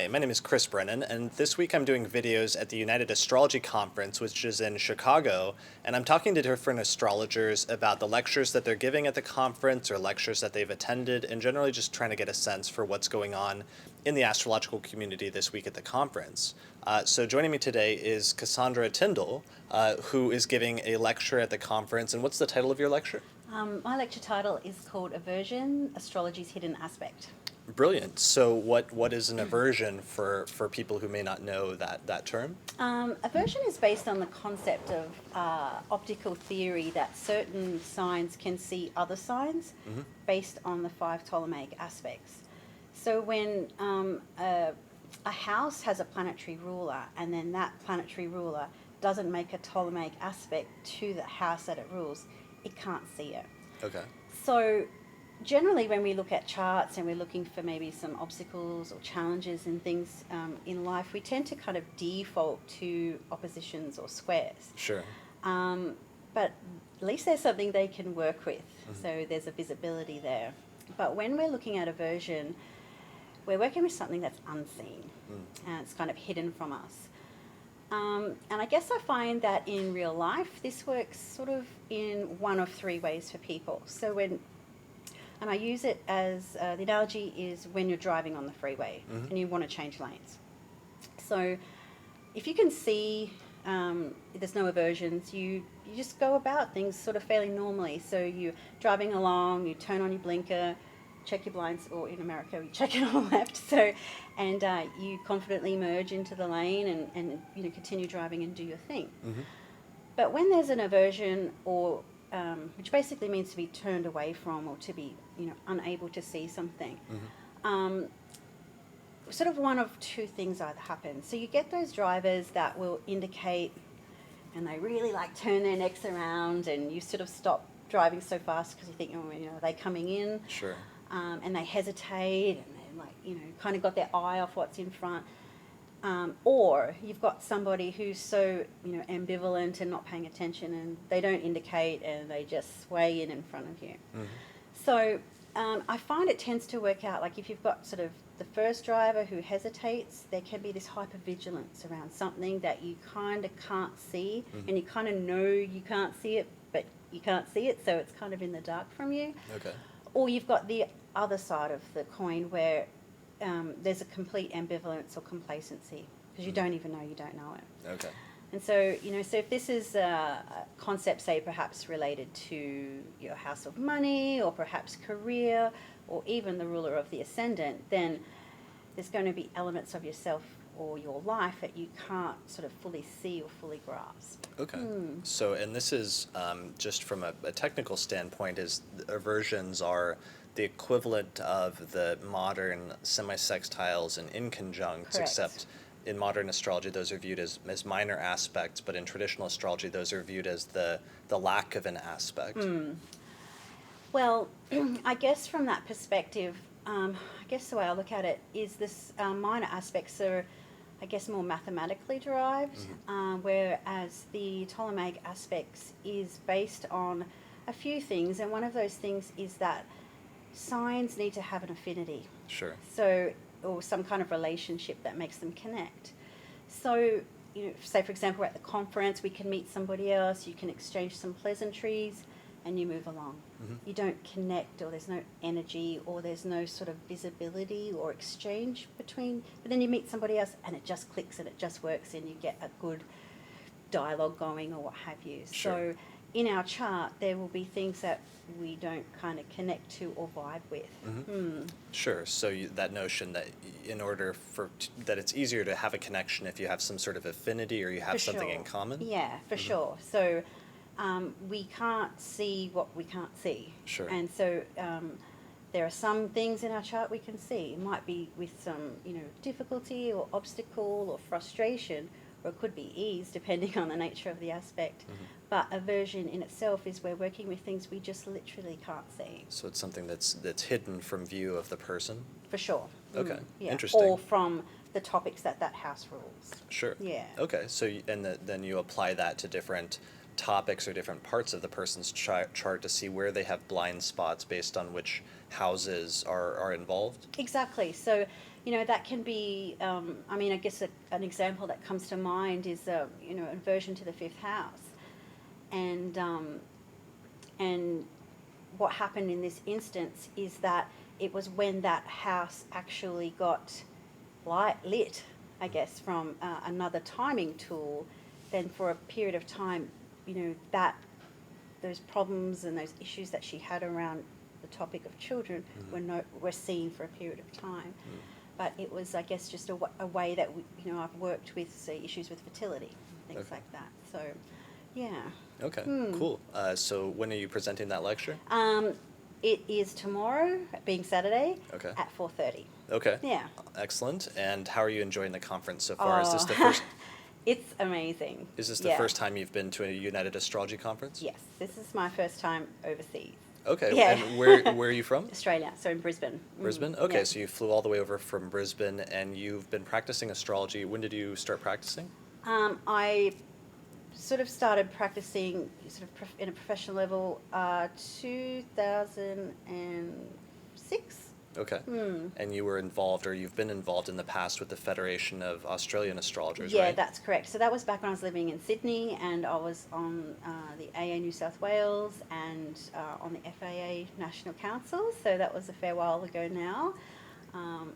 Hey, my name is Chris Brennan, and this week I'm doing videos at the United Astrology Conference, which is in Chicago, and I'm talking to different astrologers about the lectures that they're giving at the conference or lectures that they've attended, and generally just trying to get a sense for what's going on in the astrological community this week at the conference. So joining me today is Cassandra Tyndall, who is giving a lecture at the conference, and what's the title of your lecture? My lecture title is called Aversion, Astrology's Hidden Aspect. Brilliant. So what is an aversion for people who may not know that term? Aversion is based on the concept of optical theory that certain signs can see other signs based on the 5 Ptolemaic aspects. So when a house has a planetary ruler and then that planetary ruler doesn't make a Ptolemaic aspect to the house that it rules, it can't see it. Okay. So generally when we look at charts and we're looking for maybe some obstacles or challenges and things in life, we tend to kind of default to oppositions or squares. Sure. But at least there's something they can work with, so there's a visibility there. But when we're looking at aversion, we're working with something that's unseen and it's kind of hidden from us. And I guess I find that in real life, this works sort of in one of 3 ways for people. So and I use it as, the analogy is when you're driving on the freeway and you want to change lanes. So if you can see there's no aversions, you just go about things sort of fairly normally. So you're driving along, you turn on your blinker, check your blinds, or in America, you check it on the left. And you confidently merge into the lane and continue driving and do your thing. But when there's an aversion, or which basically means to be turned away from or to be unable to see something, sort of one of 2 things either happen. So you get those drivers that will indicate, and they really turn their necks around, and you sort of stop driving so fast because you think, are they coming in? Sure. And they hesitate, and they kind of got their eye off what's in front. Or you've got somebody who's so ambivalent and not paying attention, and they don't indicate, and they just sway in front of you. So I find it tends to work out, like if you've got sort of the first driver who hesitates, there can be this hypervigilance around something that you kind of can't see, and you kind of know you can't see it, but you can't see it, so it's kind of in the dark from you. Okay. Or you've got the other side of the coin where there's a complete ambivalence or complacency, because you don't even know you don't know it. Okay. And so, so if this is a concept, say, perhaps related to your house of money, or perhaps career, or even the ruler of the ascendant, then there's going to be elements of yourself or your life that you can't sort of fully see or fully grasp. Okay. So, and this is just from a technical standpoint, is aversions are the equivalent of the modern semi-sextiles and inconjuncts, Correct. except in modern astrology those are viewed as minor aspects, but in traditional astrology those are viewed as the lack of an aspect. Well, I guess from that perspective, I guess the way I look at it is this minor aspects are, I guess, more mathematically derived, whereas the Ptolemaic aspects is based on a few things, and one of those things is that signs need to have an affinity. Sure. So, or some kind of relationship that makes them connect. So, say for example, at the conference, we can meet somebody else, you can exchange some pleasantries, and you move along. You don't connect, or there's no energy, or there's no sort of visibility or exchange between, but then you meet somebody else and it just clicks and it just works, and you get a good dialogue going or what have you. Sure. So in our chart, there will be things that we don't kind of connect to or vibe with. Sure. So that notion that in order that it's easier to have a connection if you have some sort of affinity or you have something in common? Yeah, for sure. So we can't see what we can't see. Sure. And so there are some things in our chart we can see. It might be with some, difficulty or obstacle or frustration, or it could be ease, depending on the nature of the aspect. But aversion in itself is we're working with things we just literally can't see. So it's something that's hidden from view of the person? For sure. Okay. Yeah. Interesting. Or from the topics that house rules. Sure. Yeah. Okay. So then you apply that to different topics or different parts of the person's chart to see where they have blind spots based on which houses are involved? Exactly. So that can be, I mean, I guess an example that comes to mind is, aversion to the fifth house. And what happened in this instance is that it was when that house actually got lit, I guess, from another timing tool, then for a period of time, that those problems and those issues that she had around the topic of children were seen for a period of time. But it was, I guess, just a way that I've worked with, say, issues with fertility, things like that. So, yeah. Okay, cool. So when are you presenting that lecture? It is tomorrow, being Saturday, Okay. at 4:30. Okay. Yeah. Excellent. And how are you enjoying the conference so far? Is this the first? It's amazing. Is this the first time you've been to a United Astrology Conference? Yes, this is my first time overseas. Okay. Yeah. And where are you from? Australia, so in Brisbane. Brisbane? Okay, yeah. so you flew all the way over from Brisbane, and you've been practicing astrology. When did you start practicing? I sort of started practicing in a professional level 2006. Okay. And you were involved, or you've been involved in the past with the Federation of Australian Astrologers, Yeah, right? that's correct. So that was back when I was living in Sydney, and I was on the AA New South Wales and on the FAA National Council. So that was a fair while ago now.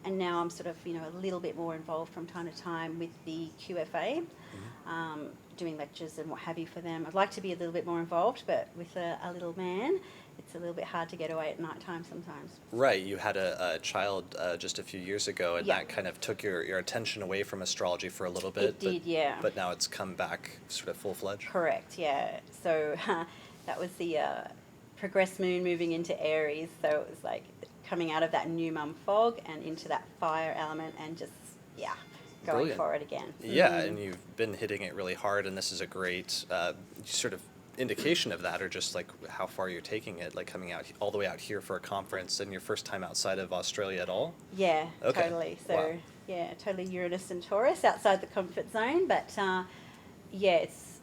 And now I'm sort of, a little bit more involved from time to time with the QFA, doing lectures and what have you for them. I'd like to be a little bit more involved, but with a little man, it's a little bit hard to get away at night time sometimes. Right, you had a child just a few years ago, and that kind of took your attention away from astrology for a little bit. It did, yeah. But now it's come back sort of full-fledged? Correct, yeah. So that was the progressed moon moving into Aries, so it was like coming out of that new mum fog and into that fire element and just, going Brilliant. for it again. Yeah, and you've been hitting it really hard, and this is a great sort of indication of that, or just like how far you're taking it, like coming out all the way out here for a conference and your first time outside of Australia at all? Yeah, Okay. totally. So, Wow. totally Uranus and Taurus outside the comfort zone, but it's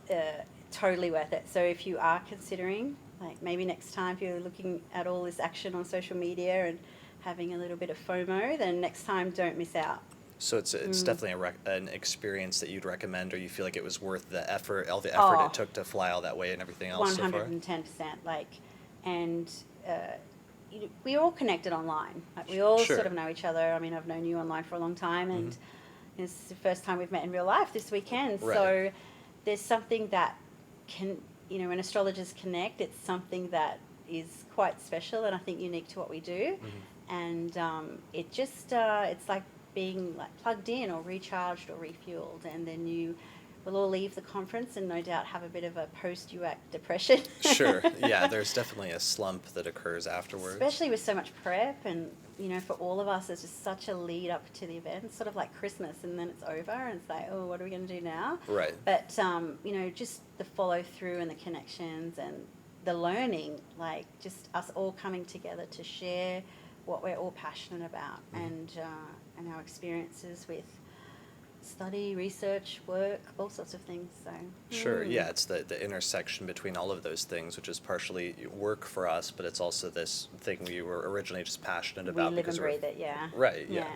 totally worth it. So if you are considering, like maybe next time if you're looking at all this action on social media and having a little bit of FOMO, then next time don't miss out. So it's definitely an experience that you'd recommend, or you feel like it was worth the effort, all the effort it took to fly all that way and everything else so far? 110%. We're all connected online. Like, we all Sure. sort of know each other. I mean, I've known you online for a long time, and it's the first time we've met in real life this weekend. Right. So there's something that can, when astrologers connect, it's something that is quite special and I think unique to what we do. And it just, it's like being like plugged in or recharged or refueled, and then you will all leave the conference and no doubt have a bit of a post-UAC depression. Sure, yeah, there's definitely a slump that occurs afterwards. Especially with so much prep, and for all of us, it's just such a lead up to the event. It's sort of like Christmas, and then it's over, and it's like, oh, what are we going to do now? Right. But just the follow through and the connections and the learning, like just us all coming together to share what we're all passionate about, and our experiences with study, research, work, all sorts of things. So Sure, yeah, it's the intersection between all of those things, which is partially work for us, but it's also this thing we were originally just passionate about. We live and breathe it, yeah. Right, yeah.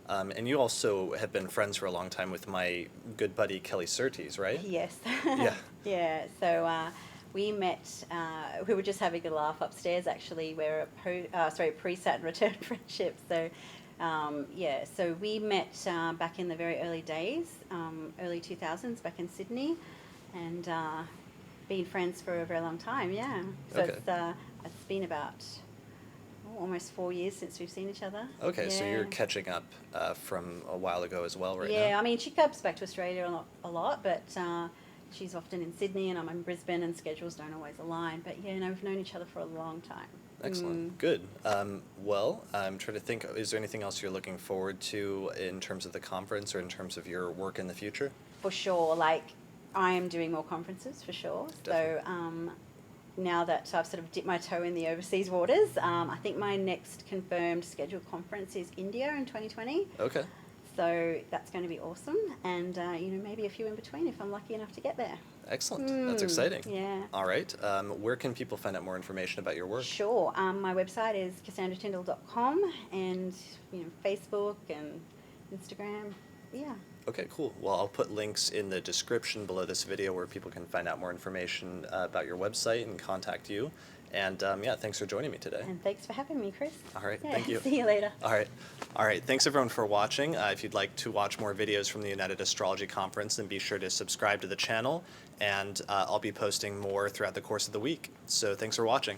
And you also have been friends for a long time with my good buddy Kelly Surtees, right? Yes. Yeah. Yeah, so we met, we were just having a laugh upstairs actually. We're a pre-Saturn return friendship. So so we met back in the very early days, early 2000s back in Sydney, and been friends for a very long time, yeah. So Okay. It's been about almost 4 years since we've seen each other. Okay, so Yeah. you're catching up from a while ago as well right now? Yeah, I mean, she comes back to Australia a lot, but she's often in Sydney and I'm in Brisbane, and schedules don't always align. But yeah, we've known each other for a long time. Excellent. Good. Well, I'm trying to think, is there anything else you're looking forward to in terms of the conference or in terms of your work in the future? For sure. Like, I am doing more conferences for sure. Definitely. So now that I've sort of dipped my toe in the overseas waters, I think my next confirmed scheduled conference is India in 2020. Okay. So that's going to be awesome, and maybe a few in between if I'm lucky enough to get there. Excellent. That's exciting. Yeah. All right. Where can people find out more information about your work? Sure. My website is CassandraTyndall.com, and Facebook and Instagram. Yeah. Okay, cool. Well, I'll put links in the description below this video where people can find out more information about your website and contact you. And yeah, thanks for joining me today. And thanks for having me, Chris. All right, Yeah, thank you. See you later. All right. All right, thanks everyone for watching. If you'd like to watch more videos from the United Astrology Conference, then be sure to subscribe to the channel, and I'll be posting more throughout the course of the week. So thanks for watching.